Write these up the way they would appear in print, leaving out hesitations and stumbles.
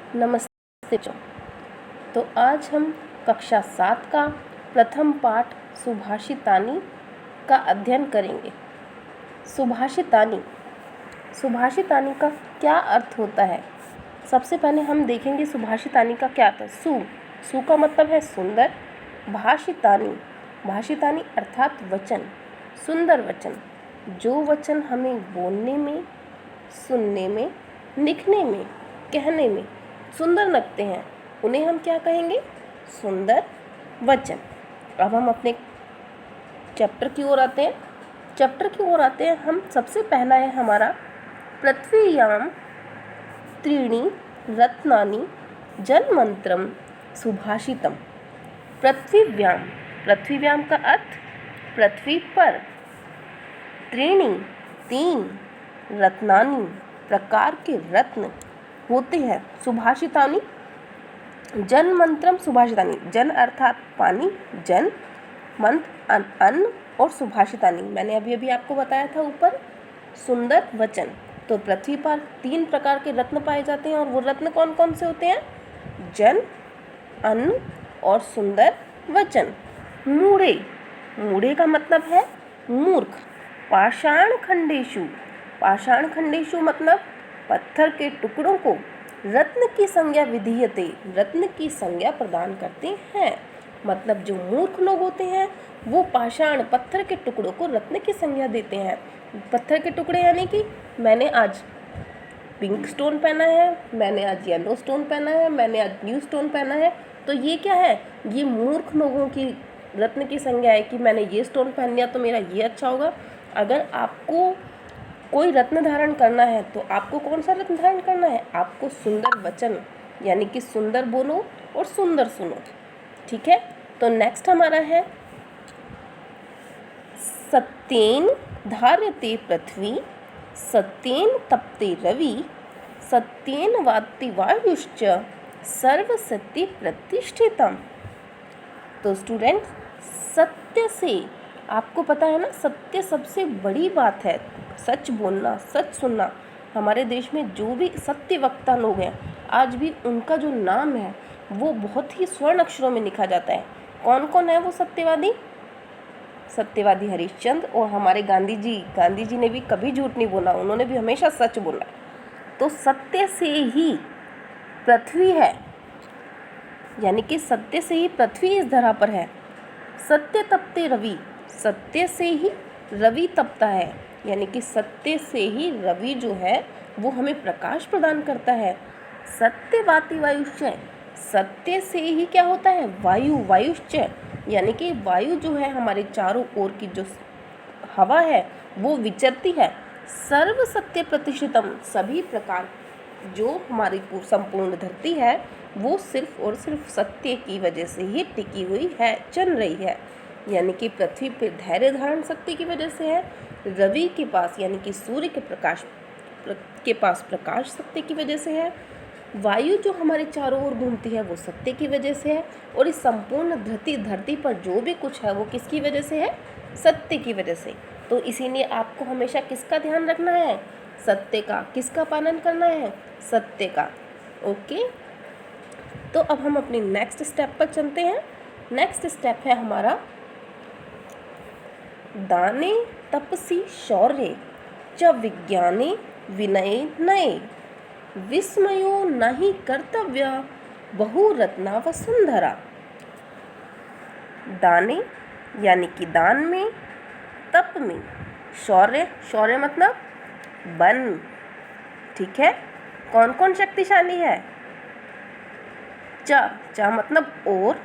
नमस्ते बच्चों। तो आज हम कक्षा 7 का प्रथम पाठ सुभाषितानी का अध्ययन करेंगे। सुभाषितानी का क्या अर्थ होता है? सबसे पहले हम देखेंगे सुभाषितानी का क्या अर्थ है। सु का मतलब है सुंदर। भाषितानी अर्थात वचन, सुंदर वचन। जो वचन हमें बोलने में, सुनने में, लिखने में, कहने में सुंदर लगते हैं, उन्हें हम क्या कहेंगे? सुंदर वचन। अब हम अपने चैप्टर की ओर आते हैं। हम सबसे पहला है हमारा पृथ्वीयां त्रीणि रत्नानि जन्मंत्रम सुभाषितम। पृथ्वीव्याम का अर्थ पृथ्वी पर, त्रीणि तीन, रत्नानि प्रकार के रत्न होते हैं। सुभाषितानी जन्मंत्रम सुभाषितानी। जन अर्थात पानी, जन मंत्र अन्न, और सुभाषितानी मैंने अभी आपको बताया था ऊपर, सुंदर वचन। तो पृथ्वी पर 3 प्रकार के रत्न पाए जाते हैं, और वो रत्न कौन कौन से होते हैं? जन, अन्न और सुंदर वचन। मूढ़े का मतलब है मूर्ख। पाषाण खंडेशु मतलब पत्थर के टुकड़ों को रत्न की संज्ञा विधीयते, रत्न की संज्ञा प्रदान करते हैं। मतलब जो मूर्ख लोग होते हैं वो पाषाण पत्थर के टुकड़ों को रत्न की संज्ञा देते हैं। पत्थर के टुकड़े यानी कि मैंने आज पिंक स्टोन पहना है, मैंने आज येलो स्टोन पहना है, मैंने आज ब्लू स्टोन पहना है। तो ये क्या है? ये मूर्ख लोगों की रत्न की संज्ञा है कि मैंने ये स्टोन पहन लिया तो मेरा ये अच्छा होगा। अगर आपको कोई रत्न धारण करना है तो आपको कौन सा रत्न धारण करना है? आपको सुंदर वचन, यानी कि सुंदर बोलो और सुंदर सुनो। ठीक है। तो नेक्स्ट हमारा है सत्येन धार्यते पृथ्वी, सत्येन तपते रवि, सत्येन वाति वायुश्च, सर्व सत्य प्रतिष्ठितम। तो स्टूडेंट, सत्य से, आपको पता है ना, सत्य सबसे बड़ी बात है। सच बोलना, सच सुनना। हमारे देश में जो भी सत्य वक्ता लोग हैं, आज भी उनका जो नाम है वो बहुत ही स्वर्ण अक्षरों में लिखा जाता है। कौन कौन है वो सत्यवादी हरिश्चंद्र, और हमारे गांधी जी ने भी कभी झूठ नहीं बोला, उन्होंने भी हमेशा सच बोला। तो सत्य से ही पृथ्वी है, यानी कि सत्य से ही पृथ्वी इस धरा पर है। सत्य तपते रवि, सत्य से ही रवि तपता है, यानी कि सत्य से ही रवि जो है वो हमें प्रकाश प्रदान करता है। सत्यवाति वायुश्च, सत्य से ही क्या होता है? वायुश्च, यानी कि वायु जो है हमारे चारों ओर की जो हवा है वो विचरती है। सर्व सत्य प्रतिष्ठितम, सभी प्रकार जो हमारी संपूर्ण धरती है वो सिर्फ और सिर्फ सत्य की वजह से ही टिकी हुई है, चल रही है। यानी कि पृथ्वी पर धैर्य धारण शक्ति की वजह से है, रवि के पास यानी कि सूर्य के पास प्रकाश सत्य की वजह से है, वायु जो हमारे चारों ओर घूमती है वो सत्य की वजह से है, और इस संपूर्ण धरती पर जो भी कुछ है वो किसकी वजह से है? सत्य की वजह से। तो इसीलिए आपको हमेशा किसका ध्यान रखना है? सत्य का। किसका पालन करना है? सत्य का। ओके। तो अब हम अपनी नेक्स्ट स्टेप पर चलते हैं। नेक्स्ट स्टेप है हमारा दाने तपसी शौर्य च विज्ञाने विनये नये, विस्मयो नहि कर्तव्य बहुरत्ना वसुंधरा। दाने यानी कि दान में, तप में, शौर्य मतलब बन। ठीक है। कौन कौन शक्तिशाली है? चा मतलब और,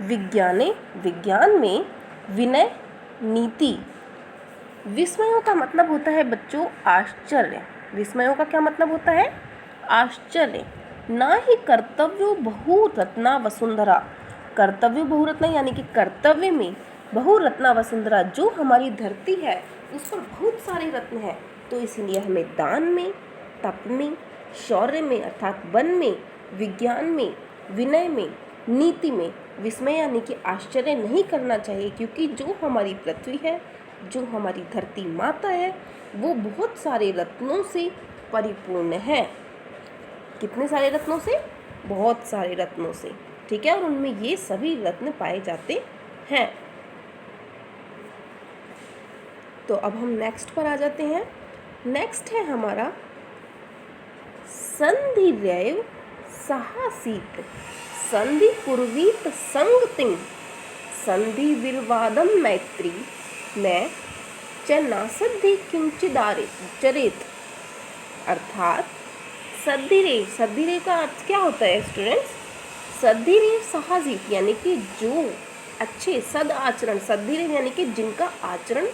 विज्ञान में, विनय नीति। विस्मयों का मतलब होता है बच्चों आश्चर्य। विस्मयों का क्या मतलब होता है? आश्चर्य। ना ही कर्तव्य बहुरत्ना वसुंधरा, कर्तव्य बहुरत्ना यानी कि कर्तव्य में बहुरत्ना वसुंधरा, जो हमारी धरती है उस पर बहुत सारे रत्न हैं। तो इसीलिए हमें दान में, तप में, शौर्य में अर्थात वन में, विज्ञान में, विनय में, नीति में विस्मय यानी कि आश्चर्य नहीं करना चाहिए, क्योंकि जो हमारी पृथ्वी है, जो हमारी धरती माता है, वो बहुत सारे रत्नों से परिपूर्ण है। कितने सारे रत्नों से? बहुत सारे रत्नों से, ठीक है, और उनमें ये सभी रत्न पाए जाते हैं। तो अब हम नेक्स्ट पर आ जाते हैं। नेक्स्ट है हमारा संधिरेव साहसीत संधि पूर्वीत संगतिं संधि विर्वादम मैत्री में च नासद्धि किंचिदारे चरेत। अर्थात सद्धिरेव का अर्थ क्या होता है स्टूडेंट्स? सद्धिरेव साहसीत यानी कि जो अच्छे सद आचरण, सद्धिरेव यानी कि जिनका आचरण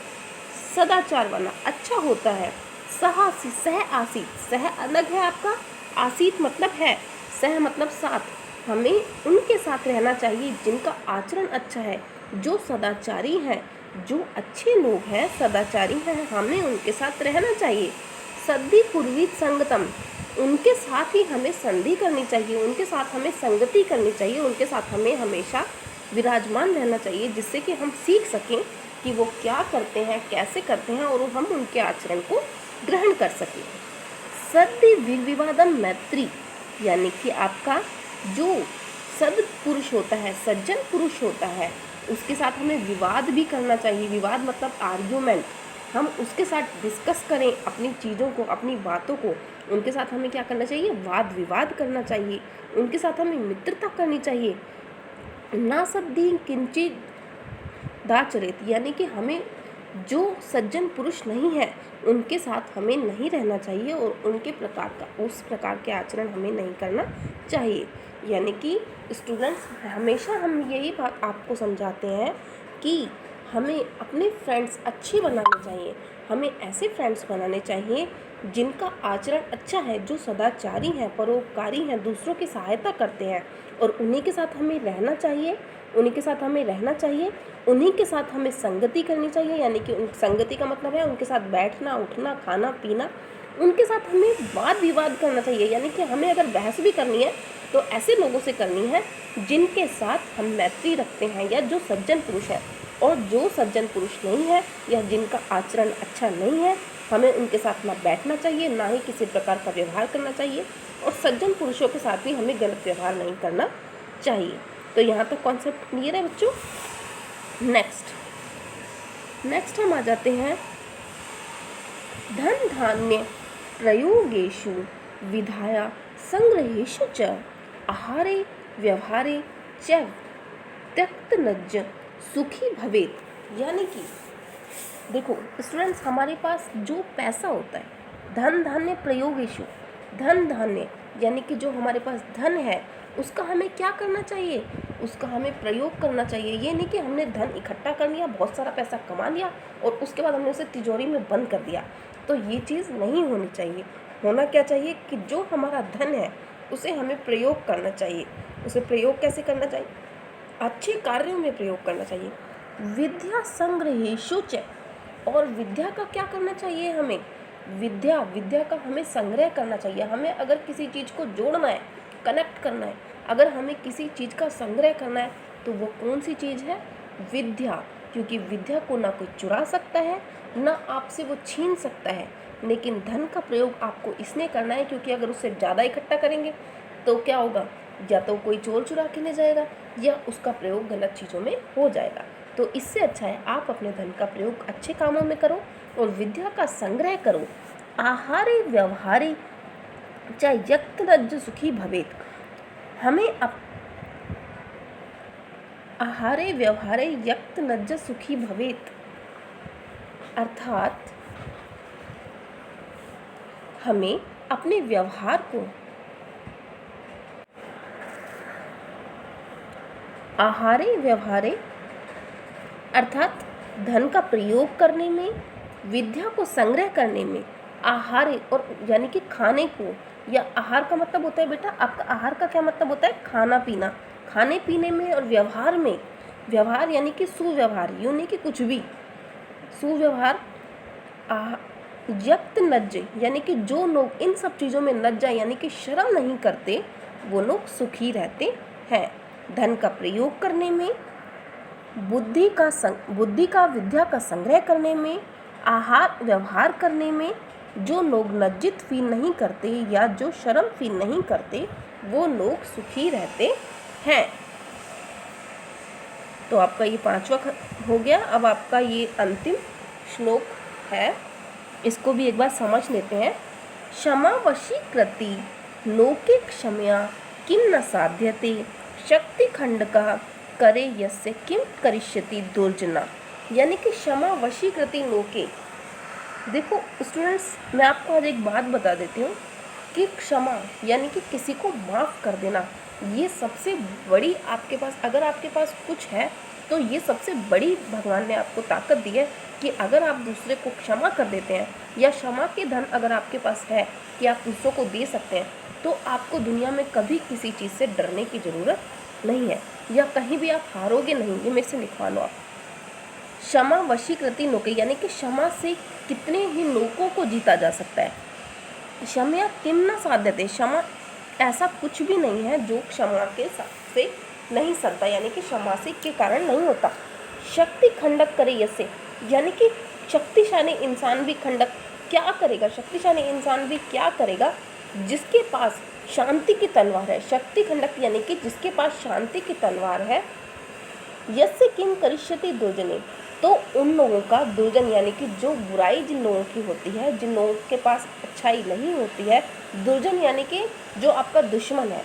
सदाचार वाला अच्छा होता है। साहसी सह आसीत, सह अलग है आपका, आसीत मतलब है, सह मतलब साथ, हमें उनके साथ रहना चाहिए जिनका आचरण अच्छा है, जो सदाचारी हैं, जो अच्छे लोग हैं, सदाचारी हैं, हमें उनके साथ रहना चाहिए। सद्धि पूर्वीत संगतम, उनके साथ ही हमें संधि करनी चाहिए, उनके साथ हमें संगति करनी चाहिए, उनके साथ हमें हमेशा विराजमान रहना चाहिए, जिससे कि हम सीख सकें कि वो क्या करते हैं, कैसे करते हैं, और हम उनके आचरण को ग्रहण कर सकें। सद्य विवादम मैत्री यानी कि आपका जो सद पुरुष होता है, सज्जन पुरुष होता है, उसके साथ हमें विवाद भी करना चाहिए। विवाद मतलब आर्ग्यूमेंट, हम उसके साथ डिस्कस करें अपनी चीज़ों को, अपनी बातों को, उनके साथ हमें क्या करना चाहिए? वाद विवाद करना चाहिए, उनके साथ हमें मित्रता करनी चाहिए। ना सद्धि किंचित दाचरित यानी कि हमें जो सज्जन पुरुष नहीं है उनके साथ हमें नहीं रहना चाहिए और उनके प्रकार का, उस प्रकार के आचरण हमें नहीं करना चाहिए। यानी कि स्टूडेंट्स हमेशा हम यही बात आपको समझाते हैं कि हमें अपने फ्रेंड्स अच्छे बनाने चाहिए, हमें ऐसे फ्रेंड्स बनाने चाहिए जिनका आचरण अच्छा है, जो सदाचारी हैं, परोपकारी हैं, दूसरों की सहायता करते हैं, और उन्हीं के साथ हमें रहना चाहिए, उन्हीं के साथ हमें रहना चाहिए, उन्हीं के साथ हमें संगति करनी चाहिए। यानी कि उन संगति का मतलब है उनके साथ बैठना, उठना, खाना पीना, उनके साथ हमें वाद विवाद करना चाहिए। यानी कि हमें अगर बहस भी करनी है तो ऐसे लोगों से करनी है जिनके साथ हम मैत्री रखते हैं, या जो सज्जन पुरुष है। और जो सज्जन पुरुष नहीं है या जिनका आचरण अच्छा नहीं है, हमें उनके साथ ना बैठना चाहिए, ना ही किसी प्रकार का व्यवहार करना चाहिए, और सज्जन पुरुषों के साथ भी हमें गलत व्यवहार नहीं करना चाहिए। तो यहाँ तक कॉन्सेप्ट क्लियर है बच्चों। नेक्स्ट हम आ जाते हैं धन धान्य प्रयोगेषु विधाया संग्रहेषु च आहारे व्यवहारे च त्यक्तनज सुखी भवेत। यानी कि देखो स्टूडेंट्स, हमारे पास जो पैसा होता है, धन धान्य प्रयोगेषु, धन धान्य यानी कि जो हमारे पास धन है उसका हमें क्या करना चाहिए? उसका हमें प्रयोग करना चाहिए। ये नहीं कि हमने धन इकट्ठा कर लिया, बहुत सारा पैसा कमा लिया और उसके बाद हमने उसे तिजोरी में बंद कर दिया, तो ये चीज़ नहीं होनी चाहिए। होना क्या चाहिए कि जो हमारा धन है उसे हमें प्रयोग करना चाहिए। उसे प्रयोग कैसे करना चाहिए? अच्छे कार्यों में प्रयोग करना चाहिए। विद्या संग्रहेषु च, और विद्या का क्या करना चाहिए? हमें विद्या का हमें संग्रह करना चाहिए। हमें अगर किसी चीज़ को जोड़ना है, कनेक्ट करना है, अगर हमें किसी चीज़ का संग्रह करना है तो वो कौन सी चीज़ है? विद्या। क्योंकि विद्या को ना कोई चुरा सकता है, ना आपसे वो छीन सकता है। लेकिन धन का प्रयोग आपको इसलिए करना है क्योंकि अगर उससे ज़्यादा इकट्ठा करेंगे तो क्या होगा? या तो कोई चोर चुरा के ले जाएगा या उसका प्रयोग गलत चीज़ों में हो जाएगा। तो इससे अच्छा है आप अपने धन का प्रयोग अच्छे कामों में करो और विद्या का संग्रह करो। आहारे व्यवहारे चाहे यक्तनज सुखी भवेत, हमें आहारे व्यवहारे यक्तनज सुखी भवेत, अर्थात हमें अपने व्यवहार को, आहारे व्यवहारे अर्थात धन का प्रयोग करने में, विद्या को संग्रह करने में, आहारे और यानी कि खाने को, या आहार का मतलब होता है बेटा, आपका आहार का क्या मतलब होता है? खाना पीना, खाने पीने में, और व्यवहार में, व्यवहार यानी कि सुव्यवहार, यूँ नहीं कि कुछ भी, सुव्यवहार। यक्त नज यानी कि जो लोग इन सब चीज़ों में नज जाए यानी कि शर्म नहीं करते, वो लोग सुखी रहते हैं। धन का प्रयोग करने में, बुद्धि का विद्या का संग्रह करने में, आहार व्यवहार करने में, जो लोग लज्जित फील नहीं करते या जो शर्म फील नहीं करते, वो लोग सुखी रहते हैं। तो आपका ये 5वां हो गया। अब आपका ये अंतिम श्लोक है, इसको भी एक बार समझ लेते हैं। क्षमा वशीकृति लोके क्षमया किम न साध्यते, शक्ति खंडका करे यस्य किम करिष्यति दुर्जना। यानी कि क्षमा वशीकृति लोके, देखो स्टूडेंट्स, मैं आपको आज एक बात बता देती हूँ कि क्षमा यानी कि किसी को माफ़ कर देना, ये सबसे बड़ी आपके पास, अगर आपके पास कुछ है तो ये सबसे बड़ी भगवान ने आपको ताकत दी है कि अगर आप दूसरे को क्षमा कर देते हैं, या क्षमा के धन अगर आपके पास है कि आप दूसरों को दे सकते हैं, तो आपको दुनिया में कभी किसी चीज़ से डरने की ज़रूरत नहीं है, या कहीं भी आप हारोगे नहीं। ये मेरे से लिखवा लो आप। क्षमा वशीकृति लोके, यानी कि क्षमा से कितने ही लोगों को जीता जा सकता है। क्षमा किम न साध्यते, क्षमा ऐसा कुछ भी नहीं है जो क्षमा के से नहीं सकता, यानी कि क्षमा से के कारण नहीं होता। शक्ति खंडक करे यसे, यानी कि शक्तिशाली इंसान भी खंडक क्या करेगा, शक्तिशाली इंसान भी क्या करेगा, जिसके पास शांति की तलवार है। शक्ति खंडक यानी कि जिसके पास शांति की तलवार है। यस्य किम करिष्यति दुर्जने, तो उन लोगों का, दुर्जन यानी कि जो बुराई जिन लोगों की होती है, जिन लोगों के पास अच्छाई नहीं होती है, दुर्जन यानी कि जो आपका दुश्मन है,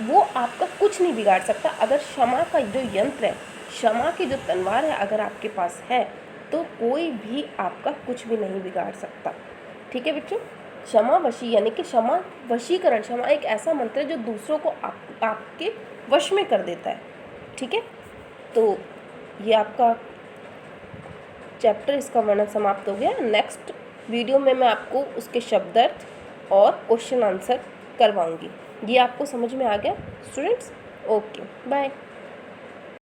वो आपका कुछ नहीं बिगाड़ सकता। अगर क्षमा का जो यंत्र है, क्षमा की जो तलवार है अगर आपके पास है, तो कोई भी आपका कुछ भी नहीं बिगाड़ सकता। ठीक है बच्चों, क्षमा वशी यानी कि क्षमा वशीकरण, क्षमा एक ऐसा मंत्र है जो दूसरों को आपके वश में कर देता है। ठीक है, तो ये आपका चैप्टर, इसका वर्णन समाप्त हो गया। नेक्स्ट वीडियो में मैं आपको उसके शब्दार्थ और क्वेश्चन आंसर करवाऊंगी। ये आपको समझ में आ गया स्टूडेंट्स? Okay, bye.